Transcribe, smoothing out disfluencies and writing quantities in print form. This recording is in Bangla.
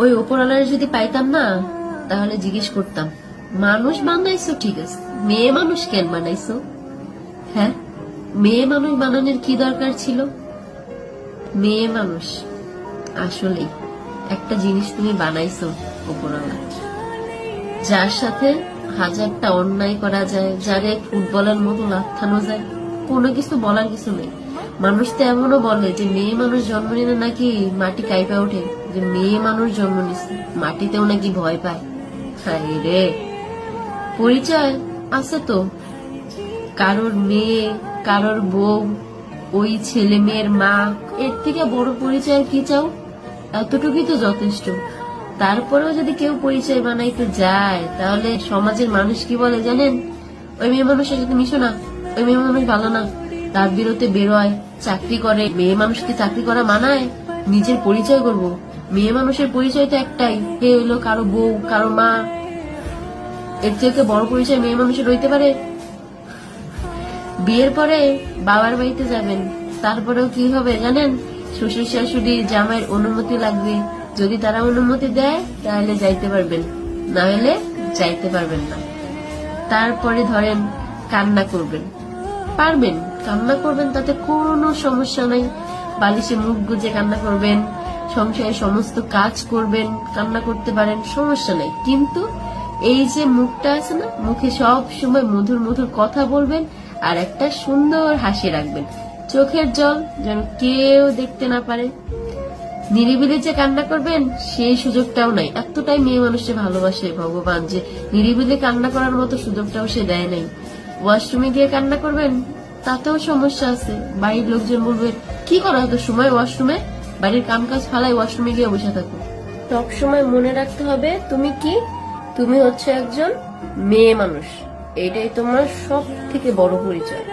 ওই ওপরওয়ালার যদি পাইতাম না, তাহলে জিজ্ঞেস করতাম, মানুষ বানাইছো ঠিক আছে, মেয়ে মানুষ কেন বানাইছো? হ্যাঁ, মেয়ে মানুষ বানানোর কি দরকার ছিল? মেয়ে মানুষ আসলেই একটা জিনিস তুমি বানাইছো ওপরওয়ালা, যার সাথে হাজারটা অন্যায় করা যায়, যারে ফুটবলের মতো লাথানো যায়, কোনো কিছু বলার কিছু নেই। মানুষ তো এমনও বলে যে মেয়ে মানুষ জন্ম নিলে নাকি মাটি কাইপা ওঠে, যে মেয়ে মানুষ জন্ম নিচ্ছে মাটিতেও নাকি ভয় পায়। হায় রে, পরিচয় আছে তো, কারোর মেয়ে, কারোর বউ, ওই ছেলে মেয়ের মা, এর থেকে বড় পরিচয় কি চাও? এতটুকুই তো যথেষ্ট। তারপরেও যদি কেউ পরিচয় বানাইতে যায়, তাহলে সমাজের মানুষ কি বলে জানেন? ওই মেয়ে মানুষের সাথে মিশো না, ওই মেয়ে মানুষ ভালো না, রাত বিরতে বেরোয়, চাকরি করে। মেয়ে মানুষকে চাকরি করা মানায়? নিজের পরিচয় করব? মেয়ে মানুষের পরিচয় তো একটাই, হে হইলো কারো বউ, কারো মা। এর থেকে বড় পরিচয় মেয়ে মানুষের রইতে পারে? বিয়ের পরে বাবার বাড়িতে যাবেন, তারপরেও কি হবে জানেন? শ্বশুর শাশুড়ি জামাইয়ের অনুমতি লাগবে। যদি তারা অনুমতি দেয় তাহলে যাইতে পারবেন, না হলে যাইতে পারবেন না। তারপরে ধরেন কান্না করবেন, পারবেন কান্না করবেন, তাতে কোনো সমস্যা নাই। বালিশে মুখ গুজে কান্না করবেন, সংসারে সমস্ত কাজ করবেন, কান্না করতে পারেন, সমস্যা নাই। কিন্তু এই যে মুখটা আছে না, মুখে সব সময় মধুর মধুর কথা বলবেন, আর একটা সুন্দর হাসি রাখবেন, চোখের জল যেন কেউ দেখতে না পারে। নিরিবিলি যে কান্না করবেন সেই সুযোগটাও নাই। এতটাই মেয়ে মানুষকে ভালোবাসে ভগবান যে নিরিবিলি কান্না করার মতো সুযোগটাও সে দেয় নাই। ওয়াশরুমে গিয়ে কান্না করবেন, তাতেও সমস্যা আছে। বাড়ির লোকজন বলবে, কি করা হতো সময় ওয়াশরুমে? বাড়ির কাম কাজ ফালাই ওয়াশরুমে গিয়ে বসে থাকো। সব সময় মনে রাখতে হবে তুমি কি, তুমি হচ্ছে একজন মেয়ে মানুষ। এটাই তোমার সব থেকে বড় পরিচয়।